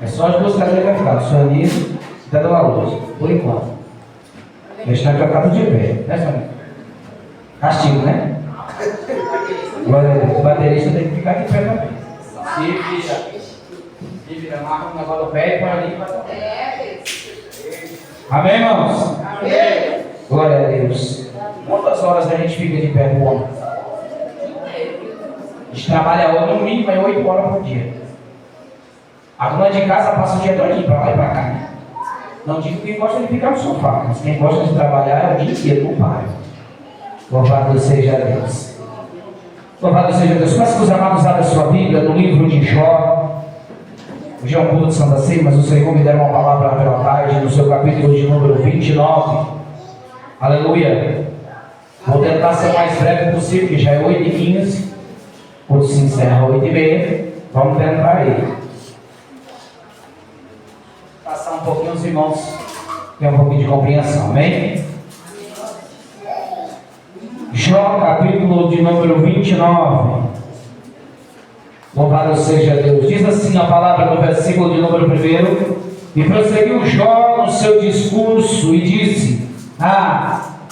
É só as duas cadeiras que vai ficar, Sueli e Dada Luz, por enquanto. Deixa nós trocar de pé, né, Sueli? Castigo, né? O baterista tem que ficar de pé também. Se vira, marca um negócio do pé e põe ali para também. Amém, irmãos? Amém. Glória a Deus. Quantas horas a gente fica de pé no homem? A gente trabalha no mínimo 8 horas por dia. A dona de casa passa o dia todinho para lá e para cá. Não digo que gosta de ficar no sofá, mas quem gosta de trabalhar é o dia inteiro, não para. Louvado seja Deus. Louvado seja Deus. Peço que os amados abram a sua Bíblia no livro de Jó. Hoje é um culto de Santa Ceia, mas o Senhor me deram uma palavra pela tarde, no seu capítulo de número 29. Aleluia. Vou tentar ser o mais breve possível, que já é 8h15. O culto se encerra 8h30. Vamos tentar aí. Passar um pouquinho os irmãos, ter um pouquinho de compreensão, amém? Jó, capítulo de número 29. Louvado seja Deus. Diz assim a palavra no versículo de número 1. E prosseguiu Jó no seu discurso e disse: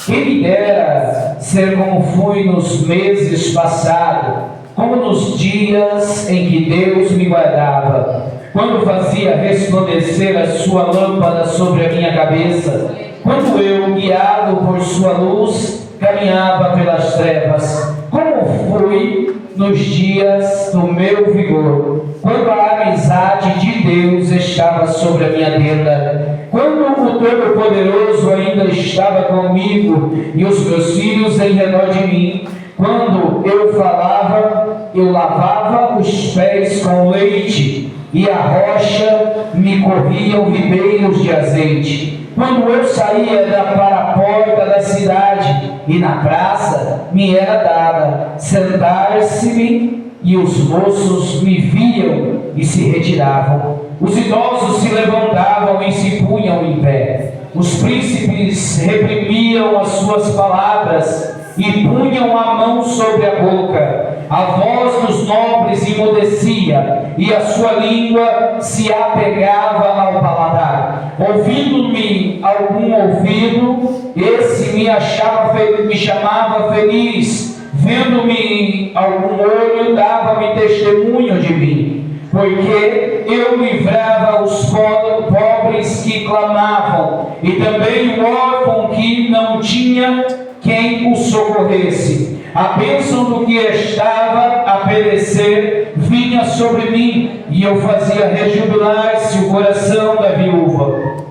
quem me dera ser como fui nos meses passados, como nos dias em que Deus me guardava, quando fazia resplandecer a sua lâmpada sobre a minha cabeça, quando eu, guiado por sua luz, caminhava pelas trevas, como fui nos dias do meu vigor, quando a amizade de Deus estava sobre a minha tenda, quando o Todo-Poderoso ainda estava comigo e os meus filhos em redor de mim, quando eu falava, eu lavava os pés com leite, e a rocha me corriam ribeiros de azeite. Quando eu saía para a porta da cidade, e na praça me era dada sentar-se-me, e os moços me viam e se retiravam. Os idosos se levantavam e se punham em pé. Os príncipes reprimiam as suas palavras e punham a mão sobre a boca. A voz dos nobres emudecia e a sua língua se apegava ao paladar. Ouvindo-me algum ouvido, esse me chamava feliz. Vendo-me algum olho, dava-me testemunho de mim. Porque eu livrava os pobres que clamavam, e também o órfão que não tinha quem o socorresse. A bênção do que estava a perecer vinha sobre mim, e eu fazia rejubilar-se o coração da viúva.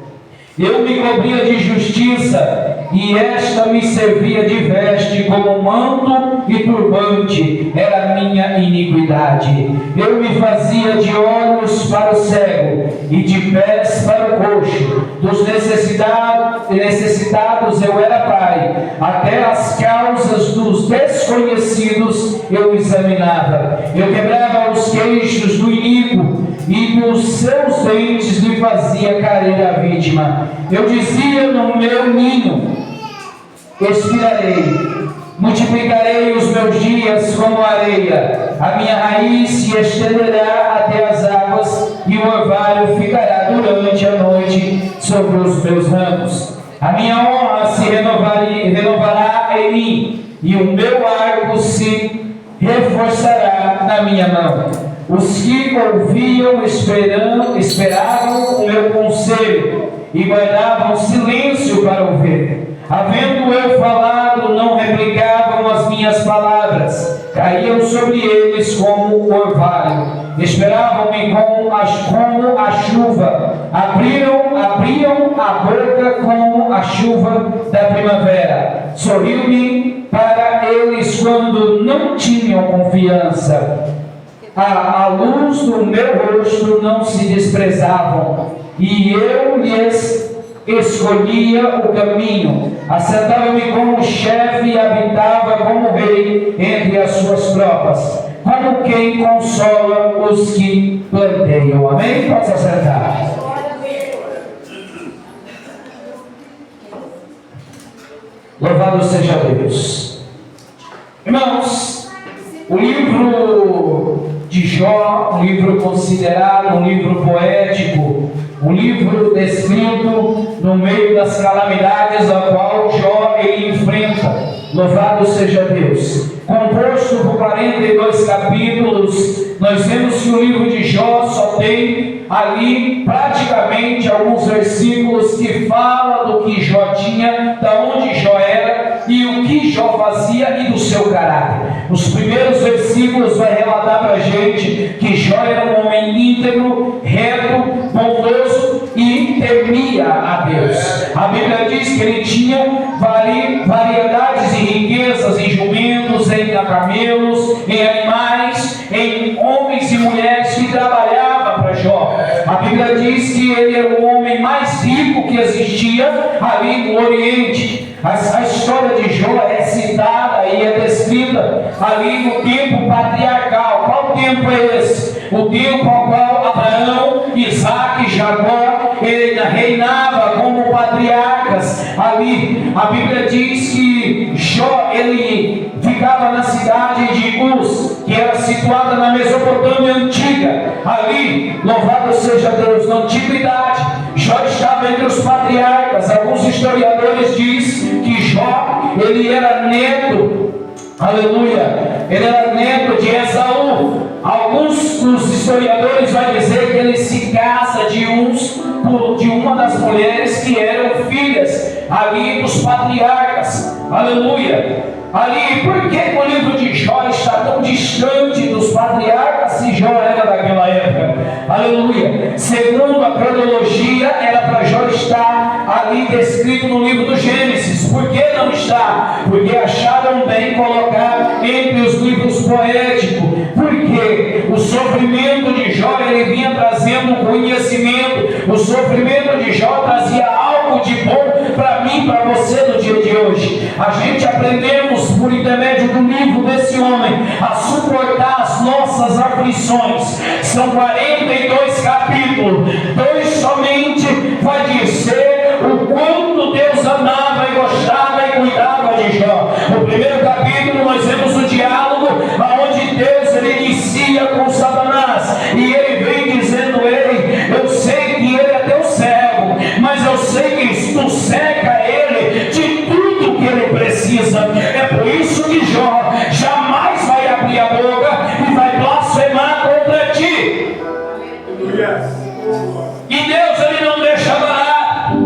Eu me cobria de justiça, e esta me servia de veste, como manto e turbante era minha iniquidade. Eu me fazia de olhos para o cego e de pés para o coxo. Dos necessitados eu era pai, até as causas dos desconhecidos eu examinava. Eu quebrava os queixos do iníquo, e dos seus dentes lhe fazia cair a vítima. Eu dizia no meu ninho: expirarei, multiplicarei os meus dias como areia, a minha raiz se estenderá até as águas, e o orvalho ficará durante a noite sobre os meus ramos. A minha honra se renovará em mim, e o meu arco se reforçará na minha mão. Os que ouviam esperavam o meu conselho, e guardavam silêncio para ouvir. Havendo eu falado, não replicavam as minhas palavras, caíam sobre eles como o orvalho. Esperavam-me como a chuva, abriam a boca como a chuva da primavera. Sorriu-me para eles quando não tinham confiança. A luz do meu rosto não se desprezavam, e eu lhes escolhia o caminho. Assentava-me como chefe e habitava como rei entre as suas tropas, como quem consola os que planteiam. Amém? Pode se acertar. Louvado seja Deus. Irmãos, o livro de Jó, um livro considerado um livro poético, um livro descrito no meio das calamidades a qual Jó ele enfrenta. Louvado seja Deus. Composto por 42 capítulos, nós vemos que o livro de Jó só tem ali praticamente alguns versículos que falam do que Jó tinha, da onde Jó era e o que Jó fazia e do seu caráter. Os primeiros versículos vai relatar para a gente que Jó era um homem íntegro, reto, bondoso e temia a Deus. A Bíblia diz que ele tinha variedades e riquezas em jumentos, em camelos, em animais, em homens e mulheres que trabalhavam para Jó. A Bíblia diz que ele era o homem mais rico que existia ali no Oriente. A história de Jó é citada e é descrita ali no tempo patriarcal. Qual tempo é esse? O tempo ao qual Abraão, Isaac e Jacó reinava como patriarcas. Ali a Bíblia diz que Jó ele ficava na cidade de Uz, que era situada na Mesopotâmia antiga. Ali, louvado seja Deus, na antiguidade, Jó estava entre os patriarcas. Alguns historiadores dizem que Jó ele era neto, aleluia, ele era neto de Esaú. Alguns dos historiadores vão dizer que ele se casa de uma das mulheres que eram filhas ali dos patriarcas, aleluia. Ali, por que o livro de Jó está tão distante dos patriarcas se Jó era daquela época? Aleluia. Segundo a cronologia, era para Jó estar ali descrito no livro do Gênesis. Por que não está? Porque acharam bem colocar entre os livros poéticos. Porque o sofrimento de Jó ele vinha trazendo conhecimento. O sofrimento de Jó trazia algo de bom para mim, para você no dia de hoje. A gente aprendemos por intermédio do livro desse homem a suportar as nossas aflições. São 42 capítulos. 2 somente vai dizer o quanto Deus amava e gostava e cuidava de Jó. No primeiro capítulo nós vemos o diálogo onde Deus ele inicia com Satanás e ele vem dizendo eu sei que ele é teu servo, mas eu sei que tu cerca ele de tudo que ele precisa. É por isso que Jó jamais vai abrir a boca e vai blasfemar contra ti. E Deus ele não deixa barato,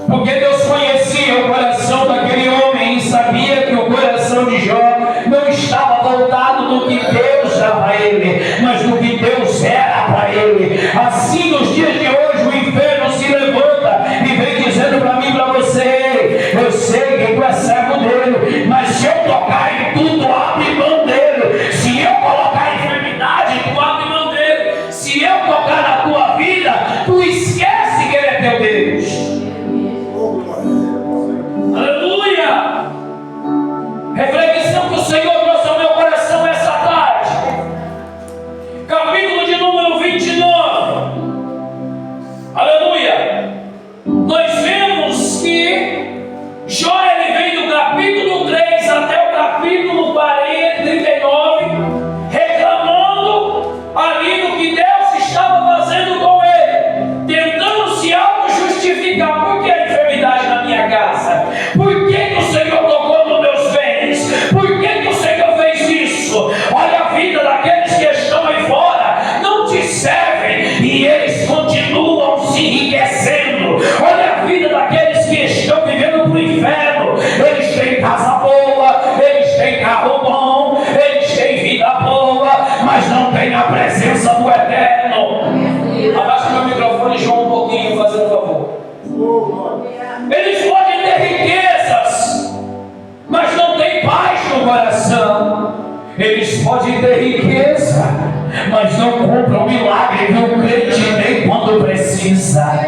porque Deus conhecia o coração daquele homem e sabia que o coração de Jó não estava voltado no que Deus dava a ele, mas no que Deus era para ele. Assim nos dias de hoje o inferno se levanta e vem dizendo para mim e para você: eu sei que tu és servo dele, mas se eu tocar em tudo, abre mão dele. Se eu colocar enfermidade, tu abre mão dele. Se eu tocar na tua vida, tu esquece que ele é teu Deus. Aleluia! Reflexão que o Senhor trouxe ao meu coração essa tarde. Capítulo de número 29. Aleluia! Nós vemos que Jó ele vem do capítulo 3 até o capítulo 39, reclamando ali do que Deus estava fazendo com ele, tentando se auto-justificar. Por que a enfermidade na minha casa? Por que o Senhor tocou nos meus bens? Por que o Senhor fez isso? Olha a vida daqueles que estão aí fora, não te servem e eles continuam se enriquecendo. Olha a vida daqueles que estão vivendo para o inferno, eles têm casa boa, eles têm carro bom, eles têm vida boa, mas não têm a presença do Eterno. Abaixa meu microfone, João, um pouquinho, fazendo favor. Eles podem ter riquezas, mas não têm paz no coração. Eles podem ter riqueza, mas não compram milagre que o crente tem quando precisa.